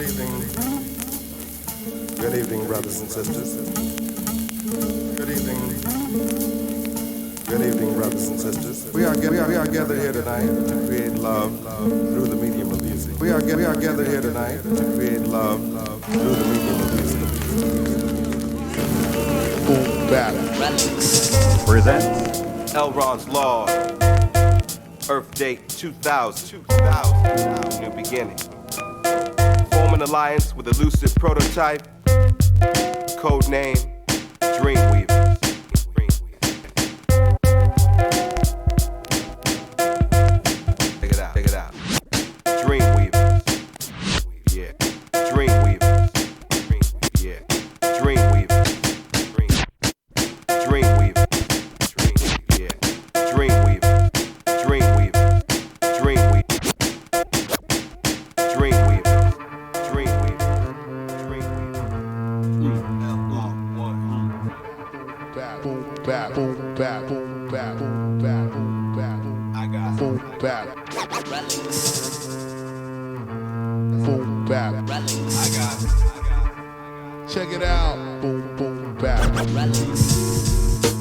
Good evening, brothers and sisters. Good evening. Good evening, brothers and sisters. We are gathered here tonight to create love through the medium of music. We are gathered here tonight to create love through the medium of music. Boombap Relickz presents L Roneous Law. Earth date 2000. New beginning. Form an alliance with Elusive prototype. Codename Dreamweavers. Check it out. Dreamweavers. Yeah. Dreamweavers. Yeah. Dreamweavers. Dreamweavers. Yeah. Dreamweavers. Dreamweavers. I got Boombap Relickz. Boombap Relickz. Check it out. Boombap Relickz.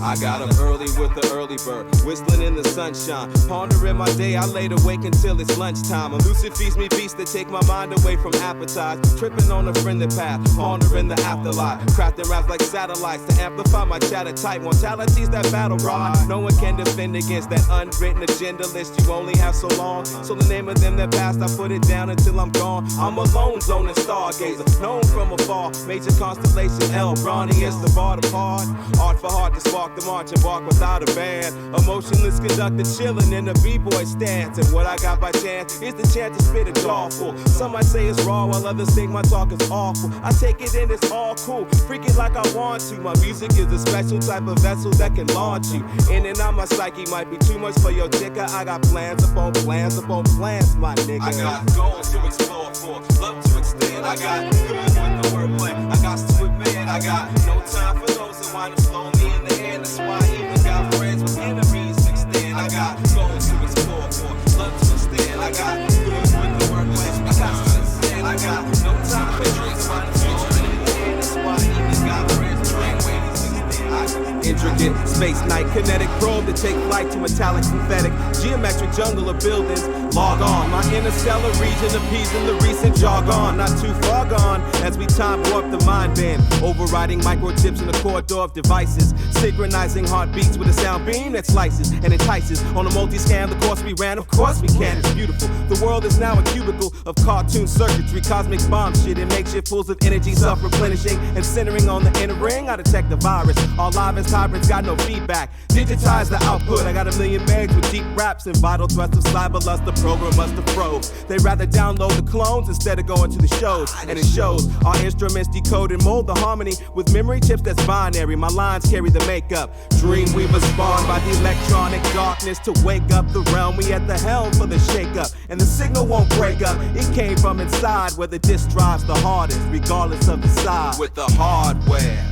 I got up early with the early bird, whistling in the sunshine. Pondering my day, I laid awake until it's lunchtime. Elusive feeds me beats that take my mind away from appetite. Tripping on a friendly path, pondering the afterlife. Crafting raps like satellites to amplify my chatter type. Mortality's that battle rod. No one can defend against that unwritten agenda list. You only have so long. So the name of them that passed, I put it down until I'm gone. I'm a lone zone and stargazer, known from afar. Major constellation, L Roneous, the bar to part. Art for heart to spark the march and bark without a band. Emotionless conductor chillin' in a b-boy stance. And what I got by chance is the chance to spit a jawful. Some might say it's raw while others think my talk is awful. I take it in, it's all cool, freaking like I want to. My music is a special type of vessel that can launch you. In and out my psyche might be too much for your ticker. I got plans upon plans upon plans, my nigga. I got goals to explore for, love to extend. I got good with the wordplay, I got to admit. I got no time for those that wind up slowly in the end. That's why I even got friends with enemies to extend. I got goals to explore for, love to extend. I got good with the wordplay, I got to extend. I got no time for dreams, find the future in the end. That's why I even got friends with dreamweavers to extend. Intricate space night, kinetic probe to take flight to metallic synthetic geometric jungle of buildings. Log on, my interstellar region appeasing the recent jargon. Not too far gone as we time warp the mind band, overriding microchips in the corridor of devices, synchronizing heartbeats with a sound beam that slices and entices. On a multi-scam, the course we ran, of course we can. It's beautiful. The world is now a cubicle of cartoon circuitry, cosmic bomb shit and makeshift pools of energy, self-replenishing and centering on the inner ring. I detect the virus. All live as hybrids got no feedback. Digitize the output. I got a million megs with deep raps and vital thrusts of cyberlust. The program must have froze. They rather download the clones instead of going to the shows. And it shows our instruments decode and mold the harmony with memory chips that's binary. My lines carry the makeup. Dreamweavers spawned by the electronic darkness to wake up the realm. We at the helm for the shake-up, and the signal won't break up. It came from inside where the disc drives the hardest, regardless of the size. With the hardware.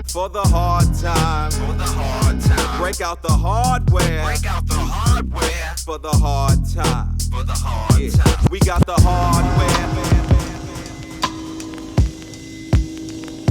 For the hard time. For the hard time. Break out the hardware. Break out the hardware. For the hard time. For the hard time. We got the hardware.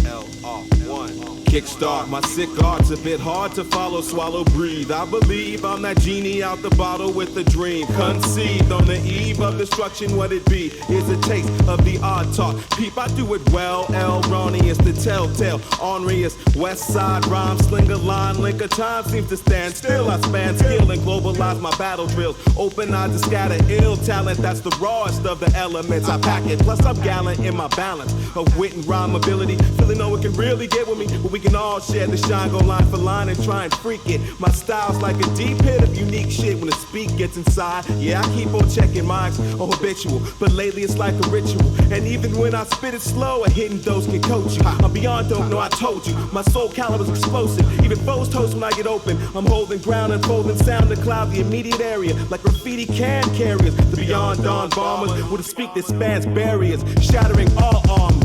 LR1. Kickstart my sick art's a bit hard to follow, swallow, breathe. I believe I'm that genie out the bottle with a dream. Conceived on the eve of destruction, what it be is a taste of the odd talk. Peep, I do it well. L Roneous, the telltale, orneous, west side rhyme slinger, line linker. Time seems to stand still. I span skill and globalize my battle drills. Open eyes to scatter ill talent. That's the rawest of the elements. I pack it. Plus I'm gallant in my balance of wit and rhyme ability. Feeling no one can really get with me, but we can all share the shine, go line for line and try and freak it. My style's like a deep hit of unique shit when the speak gets inside. Yeah, I keep on checking mics on habitual, but lately it's like a ritual. And even when I spit it slow, a hidden dose can coach you. I'm beyond dope, no I told you. My soul caliber's explosive, even foes toast when I get open. I'm holding ground and folding sound to cloud the immediate area like graffiti can carriers. The beyond dawn bombers with a speak that spans barriers, shattering all armor.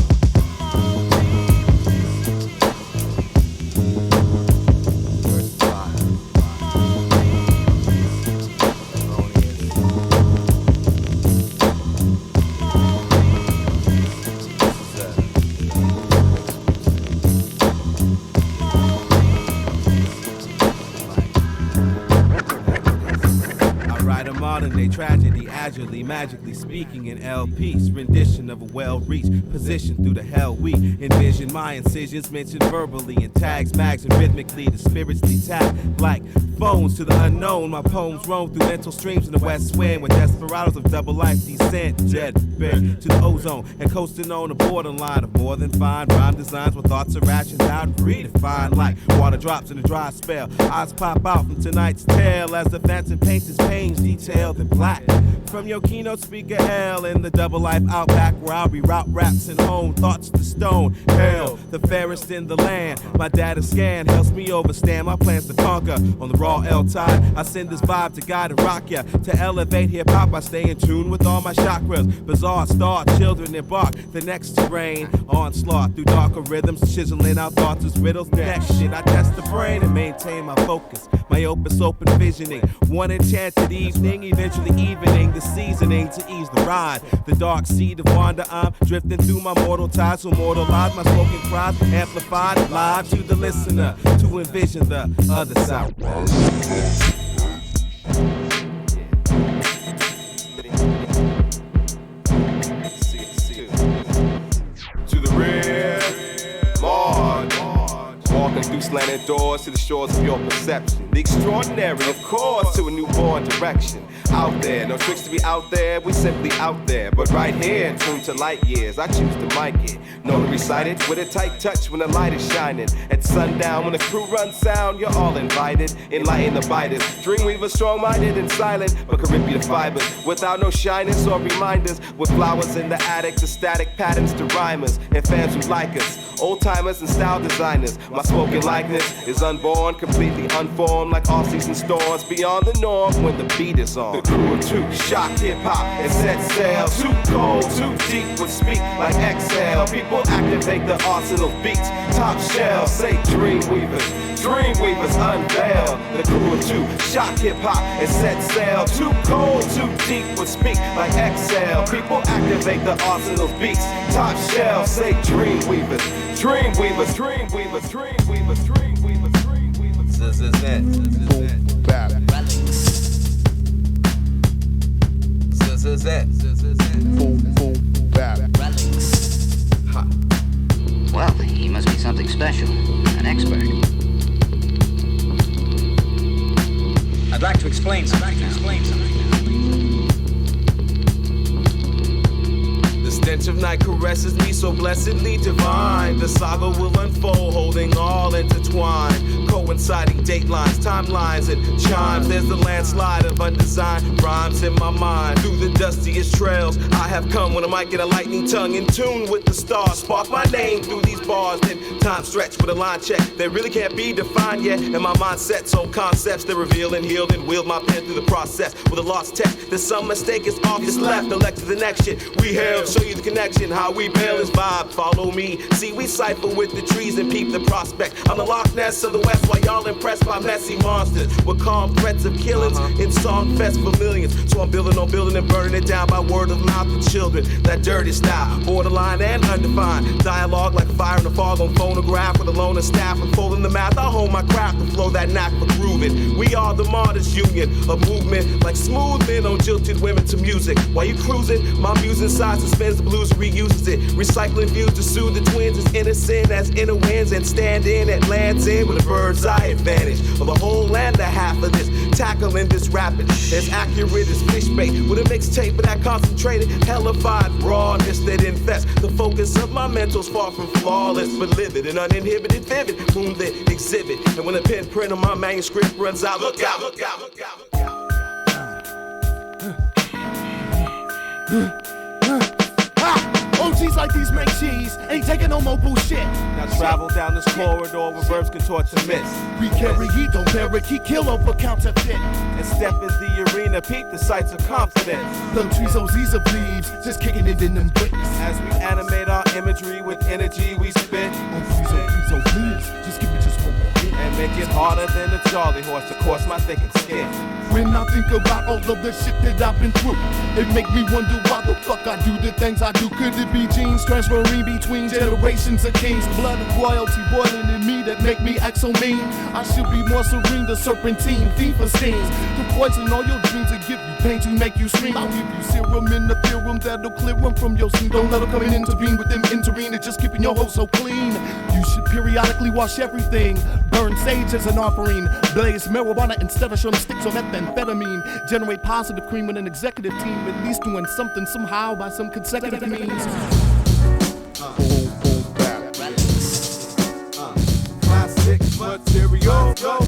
modern day tragedy, agilely, magically speaking in LP's rendition of a well-reached position through the hell we envision. My incisions mentioned verbally in tags, mags, and rhythmically the spirits detach like phones to the unknown. My poems roam through mental streams in the west wind with desperados of double life descent, jet bent to the ozone and coasting on the borderline of more than fine rhyme designs where thoughts are rationed out and redefined like water drops in a dry spell. Eyes pop out from tonight's tale as the phantom paints his pains detailed in black. From your keynote speaker L in the double life outback where I'll reroute raps and hone thoughts to stone. Hell, the fairest in the land. My data scan helps me overstand my plans to conquer. On the raw L tide, I send this vibe to guide and rock ya. To elevate hip hop, I stay in tune with all my chakras. Bizarre star children embark the next terrain. Onslaught through darker rhythms, chiseling out thoughts as riddles. Next shit, I test the brain and maintain my focus. My opus open visioning. One enchanted evening, eventually evening the seasoning to ease the ride. The dark seed of wonder, I'm drifting through my mortal ties to immortalize my spoken cries, amplified live to the listener to envision the other side. To the rear, Lord. Walking through slanted doors to the shores of your perception. The extraordinary, of course, to a newborn direction. Out there, no tricks to be out there, we simply out there. But right here, tuned to light years, I choose to mic it. Known to recite it with a tight touch when the light is shining. At sundown, when the crew runs sound, you're all invited. Enlighten the biters. Dreamweavers, strong-minded and silent, but can rip you to fibers. Without no shyness or reminders. With flowers in the attic, to static patterns to rhymers. And fans who like us. Old-timers and style designers. My spoken likeness is unborn, completely unformed. Like all-season storms, beyond the norm when the beat is on. The crew of two, shock hip-hop and set sail. Too cold, too deep would speak like exhale. People activate the arsenal beats. Top shelf, say Dreamweavers. Dreamweavers unveil. The crew of two, shock hip-hop and set sail. Too cold, too deep would speak like exhale. People activate the arsenal beats. Top shelf, say Dreamweavers. Dreamweavers, Dreamweavers, Dreamweavers, Dreamweavers, Dreamweavers. Boombap Relickz. Well, he must be something special, an expert. I'd like to explain something. The stench of night caresses me so blessedly divine. The saga will unfold, holding all intertwined. Coinciding datelines, timelines, and chimes. There's the landslide of undesigned rhymes in my mind. Through the dustiest trails, I have come when I might get a lightning tongue in tune with the stars. Spark my name through these bars, then time stretch with a line check that really can't be defined yet. And my mind sets on concepts that reveal and heal and wield my pen through the process. With a lost text, there's some mistake is off, is left. Elect to the next shit. We held, show you the connection, how we bail this vibe. Follow me. See, we cipher with the trees and peep the prospect. I'm the Loch Ness of the West, while y'all impressed by messy monsters with calm threats of killings in song fest for millions. So I'm building on building and burning it down by word of mouth to children. That dirty style, borderline and undefined. Dialogue like fire in the fog on phonograph with a loner staff unfolding the math. I hold my craft to flow that knack for grooving. We are the Martyrs Union, a movement like smooth men on jilted women to music. While you cruising, my muse inside suspends the blues, reuses it. Recycling views to soothe the twins as innocent as inner winds and stand in at land's end with a bird's eye advantage of the whole and a half of this. Tackling this rapid, as accurate as fish bait with a mixtape of that concentrated, hellified rawness that infests the focus of my mental's far from flawless, but livid and uninhibited, vivid, moonlit exhibit. And when the pen print of my manuscript runs out, look out, look out, look out, look out. OGs like these make cheese, ain't taking no more bullshit. Now travel down this corridor where verbs contort to miss. We carry heat, don't barricade, kill over counterfeit. And step in the arena, peep the sights of confidence. Them trees, OZs of leaves, just kicking it in them bricks. As we animate our imagery with energy we spit. Oh please, oh please, oh please, just give me just one more hit. And and make it harder than a Charlie horse. Of course, my thinking's scared. When I think about all of the shit that I've been through, it make me wonder why the fuck I do the things I do. Could it be genes transferring between generations of kings? Blood of royalty boiling in me that make me act so mean. I should be more serene, the serpentine, thief of stings, to poison all your dreams and give you pain to make you scream. I'll give you serum in the theorem that'll clear them from your scene. Don't let them come and intervene with them entering and just keeping your hoe so clean. You should periodically wash everything. Burn sage as an offering. Blaze marijuana instead of showing sticks or methamphetamine. Generate positive cream with an executive team, at least doing something somehow by some consecutive means. Boombap Relickz. Classic material. Go.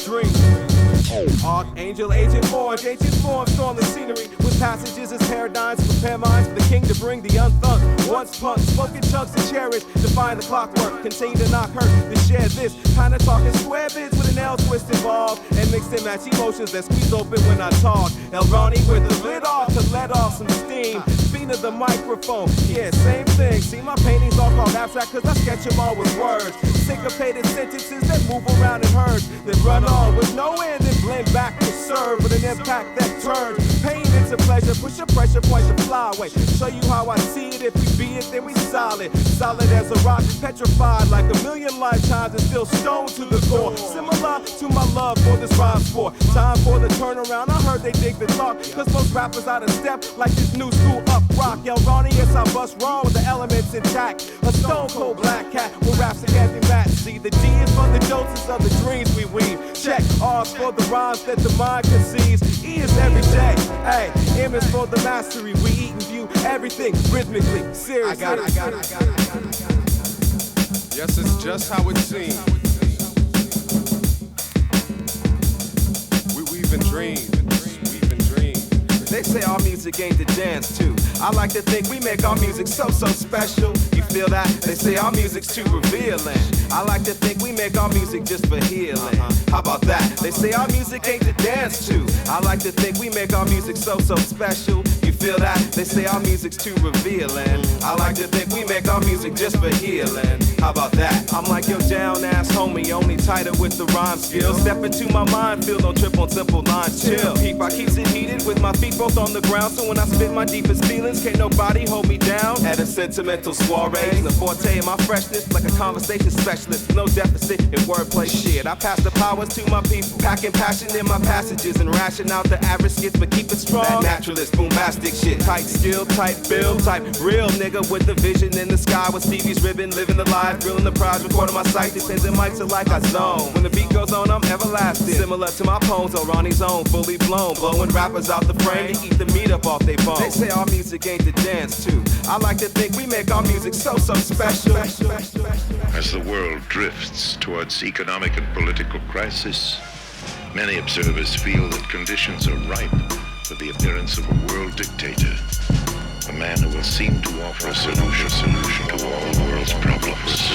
Dream. Archangel, agent orange, ancient form, storming scenery with passages as paradigms. Prepare minds for the king to bring the unthunk. Once punk, smoking chunks to cherish. Define the clockwork, continue to knock hurt. To share this kind of talking square bits with an L twist involved. And mix and match emotions that squeeze open when I talk. L Roneous with the lid off to let off some steam. Speed of the microphone, yeah, same thing. See, my paintings all called abstract cause I sketch them all with words. Syncopated sentences that move around in herds. That run on with no end and blend back to serve with an impact that turns pain into pleasure. Push a pressure point to fly away. Show you how I see it. If we be it, then we solid. Solid as a rock, petrified like a million lifetimes and still stone to the core. Similar to my love for this rhyme sport. Time for the turnaround. I heard they dig the talk. Cause most rappers out of step like this new school up rock. L Roneous, I bust wrong with the elements intact. A stone cold black cat with raps that can't be matched. See, the D is for the doses of the dreams we weave. Check R's for the rhymes that the mind conceives. E is every day. Hey, M is for the mastery. We eat and view everything rhythmically. Seriously. I got it. Yes, it's just how it seems. We've been dreamed. They say our music ain't to dance to. I like to think we make our music so special. You feel that? They say our music's too revealing. I like to think we make our music just for healing. How about that? They say our music ain't to dance to. I like to think we make our music so special. You feel that? They say our music's too revealing. I like to think we make our music just for healing. How about that? I'm like your down ass homie, only tighter with the rhyme skills. Step into my minefield, don't trip on simple lines. Chill. Keep I keeps it heated with my feet both on the ground. So when I spit my deepest feelings, can't nobody hold me down. At a sentimental soiree, the forte of my freshness, like a conversation specialist. No deficit in wordplay shit. I pass the powers to my people, packing passion in my passages and ration out the average skits, but keep it strong. That naturalist, boombastic shit. Tight skill, tight build, type real nigga with the vision in the sky with Stevie's ribbon, living the life, grilling the prize, recording my sight. Defends and mics are like I zone. When the beat goes on, I'm everlasting. Similar to my poems on Ronnie's own, fully blown, blowing rappers out the frame to eat the meat up off they bones. They say our music ain't to dance to. I like to think we make our music so special. As the world drifts towards economic and political crisis, many observers feel that conditions are ripe for the appearance of a world dictator, a man who will seem to offer a solution to all the world's problems.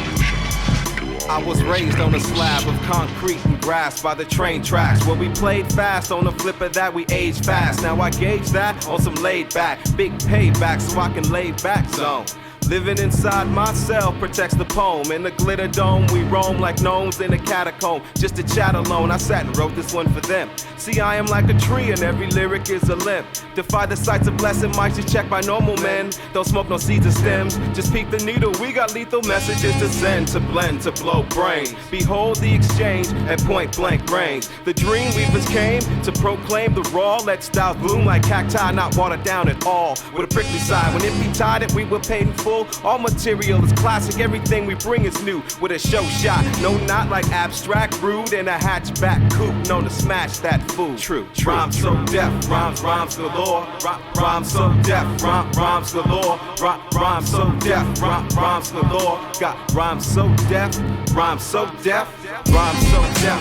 I was raised on a slab of concrete and grass by the train tracks where we played fast on the flipper that we aged fast. Now I gauge that on some laid back, big payback so I can lay back zone. Living inside my cell protects the poem. In the glitter dome, we roam like gnomes in a catacomb. Just to chat alone, I sat and wrote this one for them. See, I am like a tree and every lyric is a limb. Defy the sights of blessing, mics just checked by normal men. Don't smoke no seeds or stems, just peek the needle. We got lethal messages to send, to blend, to blow brain. Behold the exchange at point blank range. The Dreamweavers came to proclaim the raw. Let styles bloom like cacti, not watered down at all. With a prickly side, when it be tied it, we were paid in full. All material is classic, everything we bring is new. With a show shot, no not like abstract, rude, and a hatchback coupe known to smash that fool. True. Rhymes so deaf, rhymes galore. Rhymes so deaf, rhymes galore. Rhymes so deaf, rhymes galore. Got rhymes so deaf, rhymes so deaf, rhymes so deaf.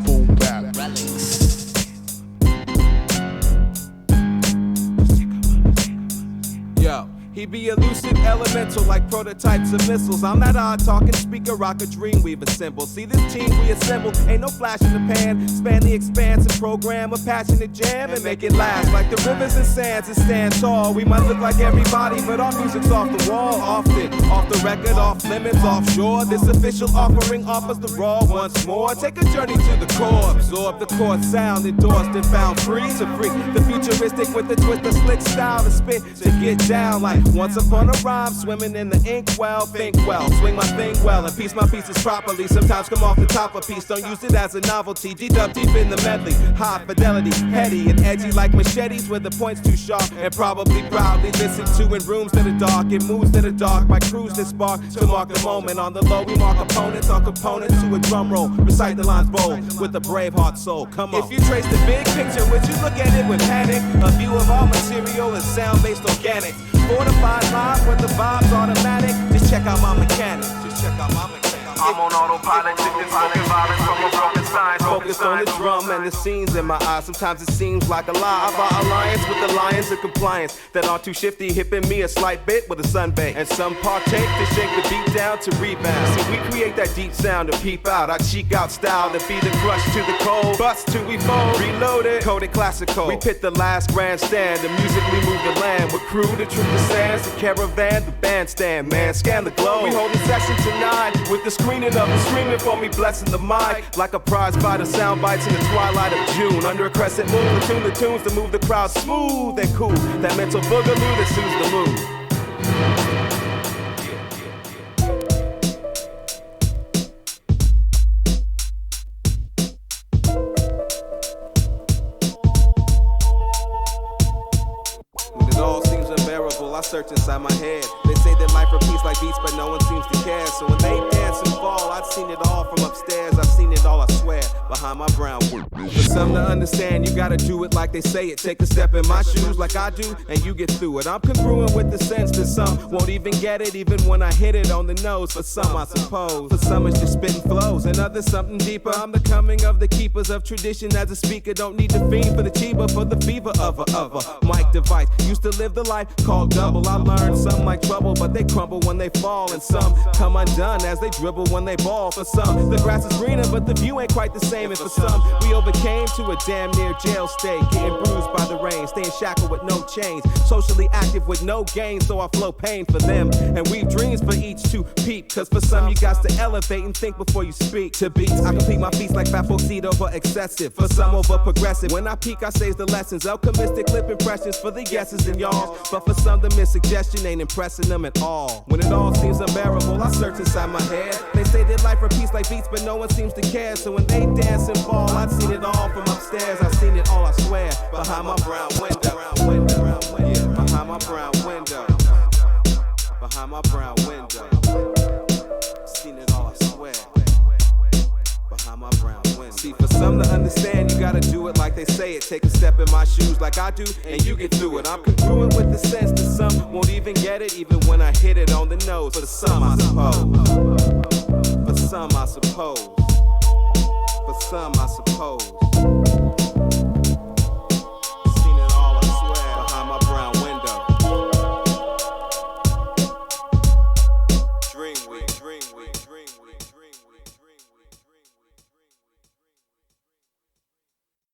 Boombap Relickz. Yo, he We be elusive, elemental, like prototypes of missiles. I'm that odd-talking speaker, rock a Dreamweaver symbol. See this team we assemble, ain't no flash in the pan. Span the expanse and program a passionate jam and make it last. Like the rivers and sands that stand tall. We might look like everybody, but our music's off the wall. Often, off the record, off limits, offshore. This official offering offers the raw once more. Take a journey to the core, absorb the core sound, endorsed and found free to freak. The futuristic with the twist, the slick style to spit, to get down like once upon a rhyme, swimming in the ink well, think well, swing my thing well, and piece my pieces properly. Sometimes come off the top of piece, don't use it as a novelty. G-dub deep in the medley, high fidelity, heady and edgy like machetes where the point's too sharp, and probably proudly listened to in rooms that are dark, in moods that are dark, my crews that spark to mark the moment. On the low, we mark opponents on components to a drum roll, recite the lines bold with a brave heart soul. Come on. If you trace the big picture, would you look at it with panic? A view of all material is sound-based organic. Fortified live where the vibe's automatic. Just check out my mechanics. I'm on autopilot, chicken smoking violence from a broken sign. Focused on the drum and the scenes in my eyes. Sometimes it seems like a lie of our alliance with the lions of compliance that are too shifty, hipping me a slight bit with a sunbake. And some partake to shake the beat down to rebound. See, we create that deep sound to peep out. I cheek out style to feed the crush to the cold. Bust till we fold, reloaded, coded classical. We pit the last grandstand and musically move the land with crew to troop the sands, the caravan, the bandstand. Man, scan the globe. We hold a session tonight with the screening of them screaming for me, blessing the mic like a prize by the sound bites in the twilight of June. Under a crescent moon, tune the tunes to move the crowd smooth and cool. That mental boogaloo that soothes the mood. When it all seems unbearable, I search inside my head. They say that life repeats like beats, but no one seems to care. So when they dance and fall, I've seen it all from upstairs. I've seen it all, I swear, behind my brown wood. For some to understand, you gotta do it like they say it. Take a step in my shoes like I do, and you get through it. I'm congruent with the sense that some won't even get it, even when I hit it on the nose. For some, I suppose. For some, it's just spitting flows, and others something deeper. I'm the coming of the keepers of tradition as a speaker. Don't need to fiend for the chiba, for the fever of a mic device. Used to live the life called double. I learned some like trouble, but they crumble when they fall, and some come undone as they dribble when they ball. For some, the grass is greener, but the view ain't quite the same. And for some, we overcame to a damn near jail stay, getting bruised by the rain, staying shackled with no chains, socially active with no gain, so I flow pain for them and weave dreams for each to peep. Cause for some, you got to elevate and think before you speak. To beats, I complete my feats like fat folks eat over excessive. For some, over progressive. When I peak, I says the lessons. Alchemistic clip impressions for the yeses and y'alls. But for some, the missuggestion ain't impressing them at all. When it all seems unbearable, I search inside my head. They say that life repeats like beats, but no one seems to care. So when they dance and fall, I've seen it all from upstairs. I've seen it all, I swear, behind my brown window. Yeah, behind my brown window. Behind my brown window. Seen it all, I swear. Behind my brown window. See, for some to understand, you gotta do it like they say it. Take a step in my shoes like I do, and you get through it. I'm congruent with the sense that some won't even get it, even when I hit it on the nose. For some, I suppose. For some, I suppose. For some, I suppose.